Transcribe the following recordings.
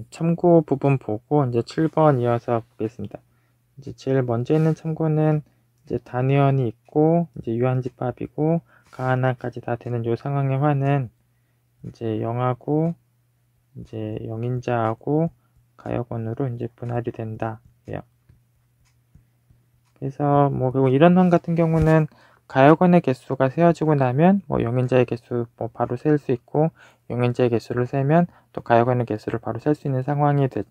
참고 부분 보고 이제 7번 이어서 보겠습니다. 이제 제일 먼저 있는 참고는 이제 단위원이 있고 이제 유한집합이고 가하나까지 다 되는 요 상황의 화는 이제 0하고 이제 영인자하고 가역원으로 이제 분할이 된다. 그래서 뭐 결국 이런 환 같은 경우는 가역원의 개수가 세어지고 나면 뭐 영인자의 개수 뭐 바로 셀 수 있고 영인자의 개수를 세면 또 가역원의 개수를 바로 셀 수 있는 상황이 돼.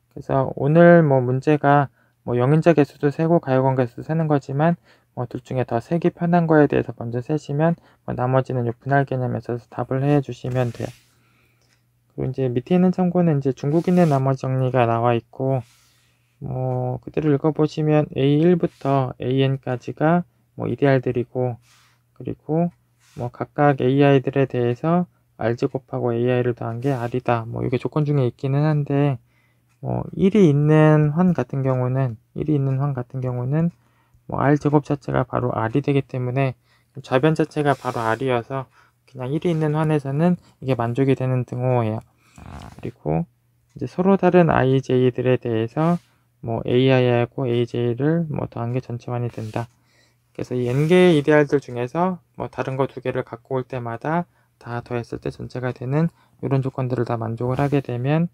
그래서 오늘 뭐 문제가 뭐 영인자 개수도 세고 가역원 개수도 세는 거지만 뭐 둘 중에 더 세기 편한 거에 대해서 먼저 세시면 뭐 나머지는 요 분할 개념에서 답을 해 주시면 돼요. 그리고 이제 밑에 있는 참고는 이제 중국인의 나머지 정리가 나와 있고 뭐 그대로 읽어보시면 A1부터 AN까지가 뭐 이데알들이고 그리고 뭐 각각 AI들에 대해서 R제곱하고 AI를 더한 게 R이다. 뭐 이게 조건 중에 있기는 한데 뭐 1이 있는 환 같은 경우는 뭐 R제곱 자체가 바로 R이 되기 때문에 좌변 자체가 바로 R이어서 그냥 1이 있는 환에서는 이게 만족이 되는 등호예요. 그리고 이제 서로 다른 IJ들에 대해서 뭐 AI하고 AJ를 뭐 더한 게 전체환이 된다. 그래서 이 n개의 이데알들 중에서 뭐 다른 거 두 개를 갖고 올 때마다 다 더했을 때 전체가 되는 이런 조건들을 다 만족을 하게 되면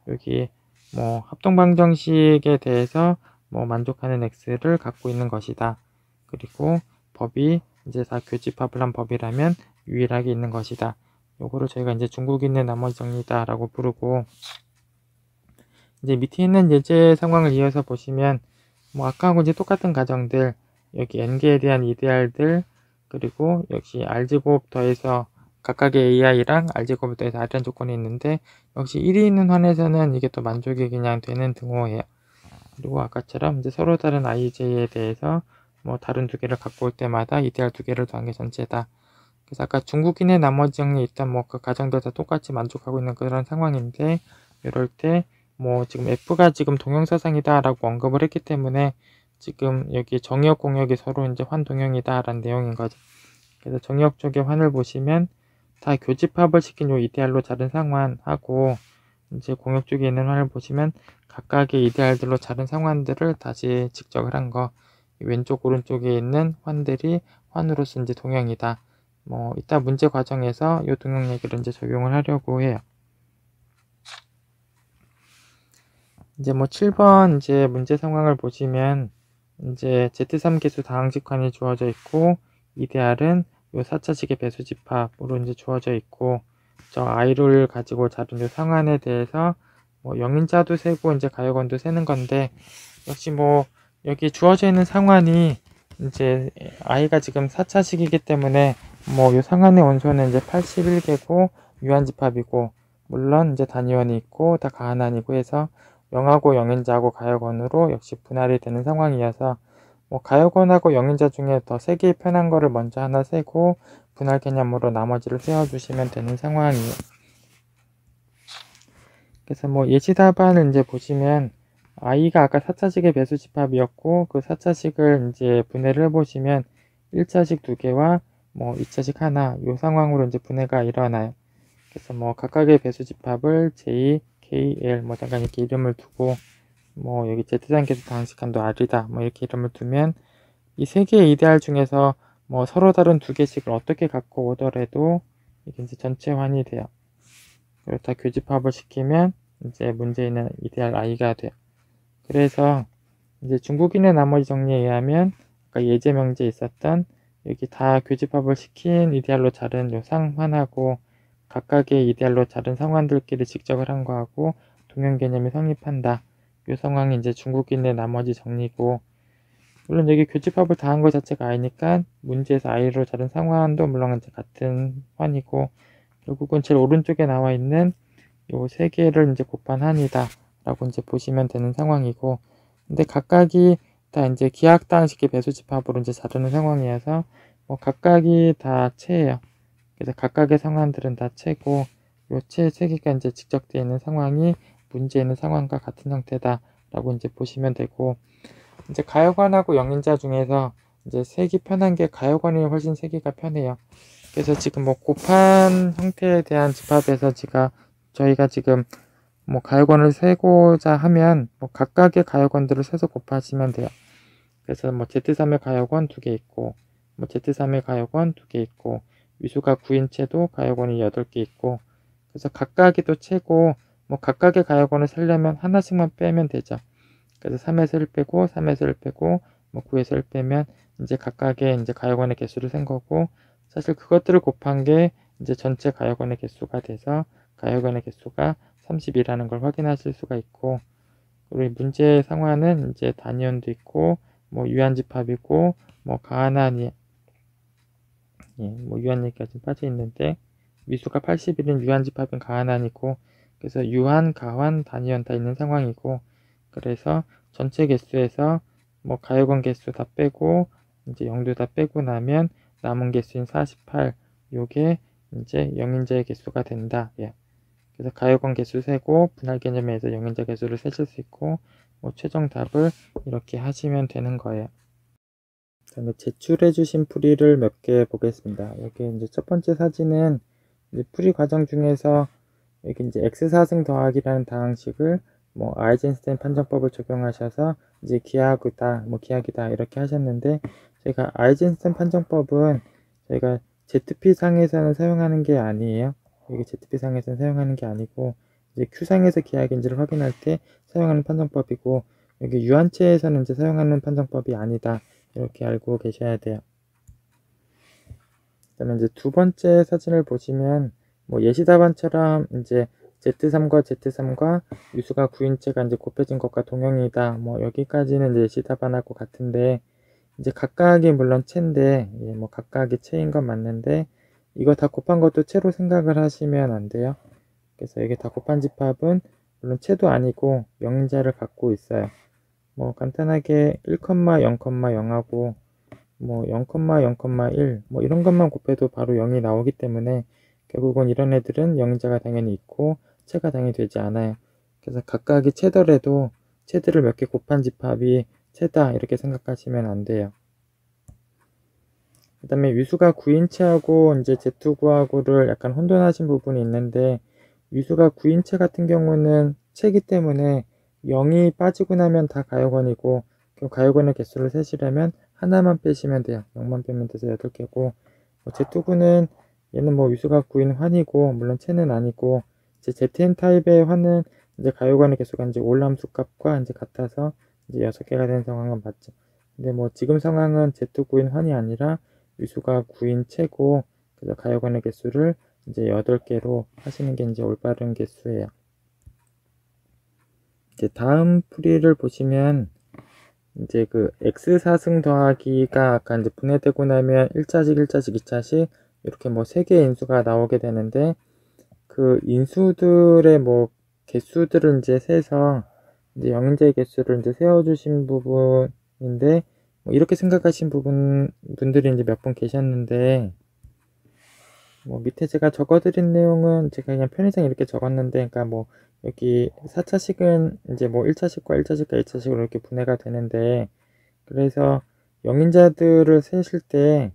여기 뭐 합동방정식에 대해서 뭐 만족하는 x를 갖고 있는 것이다. 그리고 법이 이제 다 교집합을 한 법이라면 유일하게 있는 것이다. 요거를 저희가 이제 중국인의 나머지 정리다 라고 부르고 이제 밑에 있는 예제 상황을 이어서 보시면 뭐 아까하고 이제 똑같은 가정들 여기 n개에 대한 이데알들 그리고 역시 r제곱 더해서 각각의 ai랑 r제곱을 더해서 r이라는 조건이 있는데 역시 1이 있는 환에서는 이게 또 만족이 그냥 되는 등호예요. 그리고 아까처럼 이제 서로 다른 ij에 대해서 뭐 다른 두 개를 갖고 올 때마다 이데알 두 개를 더한 게 전체다. 그래서 아까 중국인의 나머지 정리 있던 뭐 그 가정들 다 똑같이 만족하고 있는 그런 상황인데 이럴 때 뭐 지금 F가 지금 동형사상이다 라고 언급을 했기 때문에 지금 여기 정의역 공역이 서로 이제 환동형이다 라는 내용인 거죠. 그래서 정의역 쪽의 환을 보시면 다 교집합을 시킨 요 이데알로 자른 상환하고 이제 공역 쪽에 있는 환을 보시면 각각의 이데알들로 자른 상환들을 다시 측정을 한 거 왼쪽 오른쪽에 있는 환들이 환으로서 이제 동형이다. 뭐 이따 문제 과정에서 요 동형 얘기를 이제 적용을 하려고 해요. 이제 뭐 7번 이제 문제 상황을 보시면 이제 Z3 개수 다항식환이 주어져 있고 이데알은 요 4차식의 배수집합으로 이제 주어져 있고 저 i를 가지고 자른 요 상환에 대해서 뭐 영인자도 세고 이제 가역원도 세는 건데 역시 뭐 여기 주어져 있는 상환이 이제 i가 지금 4차식이기 때문에 뭐 요 상환의 원소는 이제 81개고 유한집합이고 물론 이제 단위원이 있고 다 가한안이고 해서 0하고 영인자하고 가역원으로 역시 분할이 되는 상황이어서 뭐 가역원하고 영인자 중에 더 세기 편한 거를 먼저 하나 세고 분할 개념으로 나머지를 세워주시면 되는 상황이에요. 그래서 뭐 예시 답안을 이제 보시면 i가 아까 4차식의 배수집합이었고 그 4차식을 이제 분해를 해보시면 1차식 2개와 뭐 2차식 하나 요 상황으로 이제 분해가 일어나요. 그래서 뭐 각각의 배수집합을 J, K, L 뭐 잠깐 이렇게 이름을 두고 뭐 여기 Z3계수 다항식환도 R이다 뭐 이렇게 이름을 두면 이 세 개의 이데알 중에서 뭐 서로 다른 두 개씩을 어떻게 갖고 오더라도 이게 이제 전체환이 돼요. 그리고 다 교집합을 시키면 이제 문제 있는 이데알 I가 돼요. 그래서 이제 중국인의 나머지 정리에 의하면 아까 예제 명제에 있었던 여기 다 교집합을 시킨 이데알로 자른 요 상환하고 각각의 이데알로 자른 상환들끼리 직접을 한 거하고 동형 개념이 성립한다. 이 상황이 이제 중국인의 나머지 정리고 물론 여기 교집합을 다 한 것 자체가 아니니까 문제에서 i로 자른 상환도 물론 이제 같은 환이고 결국은 제일 오른쪽에 나와 있는 요 세 개를 이제 곱한 한이다 라고 이제 보시면 되는 상황이고 근데 각각이 다 이제 기하학당식의 배수집합으로 이제 자르는 상황이어서 뭐 각각이 다 체예요. 그래서 각각의 상환들은 다 체고 요 체 세 개가 이제 직접되어 있는 상황이 문제에 있는 상황과 같은 형태다 라고 이제 보시면 되고 이제 가역원하고 영인자 중에서 이제 세기 편한 게 가역원이 훨씬 세기가 편해요. 그래서 지금 뭐 곱한 형태에 대한 집합에서 저희가 지금 뭐 가역원을 세고자 하면 뭐 각각의 가역원들을 세서 곱하시면 돼요. 그래서 뭐 Z3의 가역원 2개 있고, 뭐 Z3의 가역원 2개 있고, 위수가 9인 채도 가역원이 8개 있고, 그래서 각각이 또 채고, 뭐 각각의 가역원을 세려면 하나씩만 빼면 되죠. 그래서 3에서 1 빼고, 3에서 1 빼고, 뭐 9에서 1 빼면 이제 각각의 이제 가역원의 개수를 센 거고, 사실 그것들을 곱한 게 이제 전체 가역원의 개수가 돼서 가역원의 개수가 30이라는 걸 확인하실 수가 있고, 그리고 문제의 상환은 이제 단위원도 있고, 뭐 유한집합이고, 뭐 가한한이, 뭐 유한 얘기가 좀 빠져 있는데, 위수가 81인 유한집합은 가한한이고, 그래서 유한, 가환, 단위원 다 있는 상황이고, 그래서 전체 개수에서 뭐 가역원 개수 다 빼고, 이제 0도 다 빼고 나면 남은 개수인 48, 요게 이제 영인자의 개수가 된다. 예. 그래서 가역원 개수 세고 분할 개념에서 영인자 개수를 세실 수 있고, 뭐 최종 답을 이렇게 하시면 되는 거예요. 그다음에 제출해 주신 풀이를 몇 개 보겠습니다. 여기 이제 첫 번째 사진은 이제 풀이 과정 중에서 여기 이제 x4승 더하기라는 방식을 뭐 아이젠스타인 판정법을 적용하셔서 이제 기하구다, 뭐 기하기다 이렇게 하셨는데, 저희가 아이젠스타인 판정법은 저희가 ZP상에서는 사용하는 게 아니에요. 여기 ZP상에서는 사용하는 게 아니고, 이제 Q상에서 기하기인지를 확인할 때 사용하는 판정법이고, 여기 유한체에서는 이제 사용하는 판정법이 아니다. 이렇게 알고 계셔야 돼요. 그다음에 이제 두 번째 사진을 보시면 뭐 예시답안처럼 이제 Z3과 Z3과 유수가 9인체가 이제 곱해진 것과 동형이다. 뭐 여기까지는 이제 예시답안하고 같은데, 이제 각각이 물론 체인데, 뭐 각각이 체인 건 맞는데, 이거 다 곱한 것도 체로 생각을 하시면 안 돼요. 그래서 여기 다 곱한 집합은 물론 체도 아니고 영인자를 갖고 있어요. 뭐 간단하게 1,0,0하고 뭐 0,0,1 뭐 이런 것만 곱해도 바로 0이 나오기 때문에 결국은 이런 애들은 영인자가 당연히 있고 체가 당연히 되지 않아요. 그래서 각각이 체더라도 체들을 몇 개 곱한 집합이 체다 이렇게 생각하시면 안 돼요. 그 다음에 위수가 9인체하고 이제 Z9하고를 약간 혼돈하신 부분이 있는데, 위수가 9인체 같은 경우는 체이기 때문에 0이 빠지고 나면 다 가역원이고, 그 가역원의 개수를 세시려면 하나만 빼시면 돼요. 0만 빼면 돼서 8개고, 뭐 Z9는 얘는 뭐 위수가 9인 환이고, 물론 체는 아니고, 이제 ZN 타입의 환은 이제 가역원의 개수가 이제 올함수 값과 이제 같아서 이제 6개가 되는 상황은 맞죠. 근데 뭐 지금 상황은 Z9인 환이 아니라 위수가 9인 체고, 그래서 가역원의 개수를 이제 8개로 하시는 게 이제 올바른 개수예요. 이제 다음 풀이를 보시면 이제 그 x4승 더하기가 아까 이제 분해되고 나면 1차식, 1차식, 2차식 이렇게 뭐 3개의 인수가 나오게 되는데, 그 인수들의 뭐 개수들을 이제 세서 이제 영인자의 개수를 이제 세워주신 부분인데, 뭐 이렇게 생각하신 분들이 이제 몇 분 계셨는데, 뭐 밑에 제가 적어드린 내용은 제가 그냥 편의상 이렇게 적었는데, 그러니까 뭐 여기 4차식은 이제 뭐 1차식과 1차식과 2차식으로 이렇게 분해가 되는데, 그래서 영인자들을 세실 때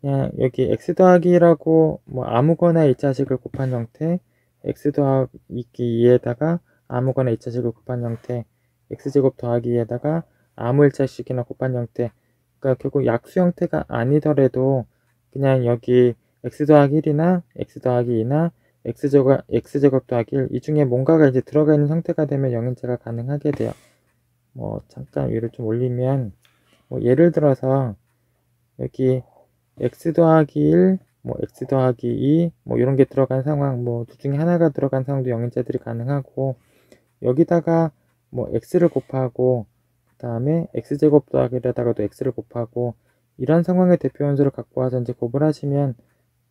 그냥 여기 x 더하기라고 뭐 아무거나 2차식을 곱한 형태, x 더하기 2에다가 아무거나 2차식을 곱한 형태, x제곱 더하기 2에다가 아무 1차식이나 곱한 형태, 그러니까 결국 약수 형태가 아니더라도 그냥 여기 x 더하기 1이나 x 더하기 2나 x제곱 더하기 1, 이 중에 뭔가가 이제 들어가 있는 형태가 되면 영인체가 가능하게 돼요. 뭐 잠깐 위로 좀 올리면, 뭐 예를 들어서 여기 x 더하기 1, 뭐 x 더하기 2, 뭐 이런 게 들어간 상황, 뭐 둘 중에 하나가 들어간 상황도 영인자들이 가능하고, 여기다가 뭐 x를 곱하고 그 다음에 x제곱 더하기에다가도 x를 곱하고, 이런 상황의 대표 함수를 갖고 와서 이제 곱을 하시면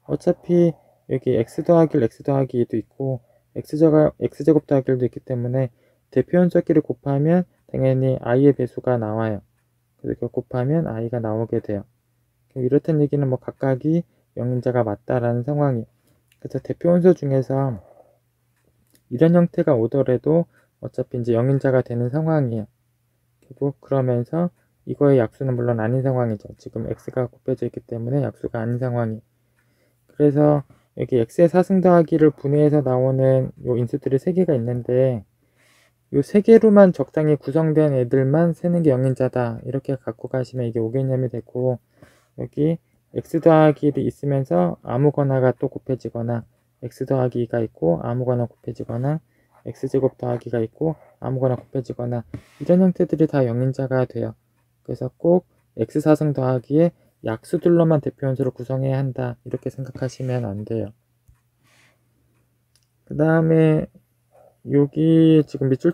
어차피 여기 x 더하기 1, x 더하기 2도 있고 x제곱 더하기 1도 있기 때문에 대표 함수끼리 곱하면 당연히 i의 배수가 나와요. 그래서 곱하면 i가 나오게 돼요. 이렇다는 얘기는 뭐 각각이 영인자가 맞다라는 상황이에요. 그래서 대표 함수 중에서 이런 형태가 오더라도 어차피 이제 영인자가 되는 상황이에요. 결국 그러면서 이거의 약수는 물론 아닌 상황이죠. 지금 x가 곱해져 있기 때문에 약수가 아닌 상황이에요. 그래서 여기 x의 4승 더하기를 분해해서 나오는 요 인수들이 3개가 있는데 요 3개로만 적당히 구성된 애들만 세는 게 영인자다 이렇게 갖고 가시면 이게 5개념이 되고, 여기 x 더하기를 있으면서 아무거나가 또 곱해지거나 x 더하기 2가 있고 아무거나 곱해지거나 x제곱 더하기가 있고 아무거나 곱해지거나 이런 형태들이 다 영인자가 돼요. 그래서 꼭 x4승 더하기에 약수들로만 대표함수를 구성해야 한다 이렇게 생각하시면 안 돼요. 그 다음에 여기 지금 밑줄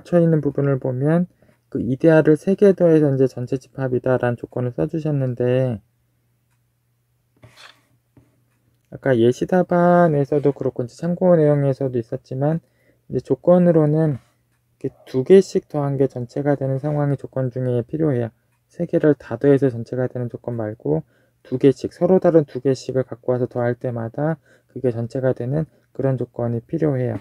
쳐 있는 부분을 보면 그 이데아를 3개 더해서 이제 전체 집합이다 라는 조건을 써주셨는데, 아까 예시 답안에서도 그렇고 이제 참고 내용에서도 있었지만 이제 조건으로는 이렇게 2개씩 더한 게 전체가 되는 상황이 조건 중에 필요해요. 3개를 다 더해서 전체가 되는 조건 말고 2개씩, 서로 다른 2개씩을 갖고 와서 더할 때마다 그게 전체가 되는 그런 조건이 필요해요.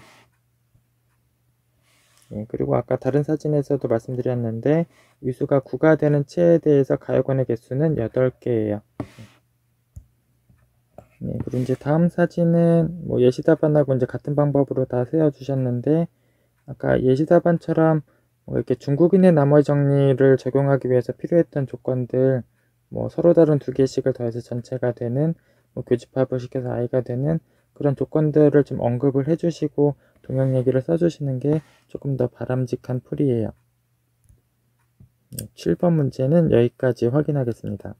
그리고 아까 다른 사진에서도 말씀드렸는데 위수가 9가 되는 체에 대해서 가역원의 개수는 8개예요. 그리고 이제 다음 사진은 뭐 예시 답안하고 이제 같은 방법으로 다 세워주셨는데, 아까 예시 답안처럼 뭐 이렇게 중국인의 나머지 정리를 적용하기 위해서 필요했던 조건들, 뭐 서로 다른 2개씩을 더해서 전체가 되는, 뭐 교집합을 시켜서 i가 되는 그런 조건들을 좀 언급을 해주시고 동형 얘기를 써주시는 게 조금 더 바람직한 풀이에요. 7번 문제는 여기까지 확인하겠습니다.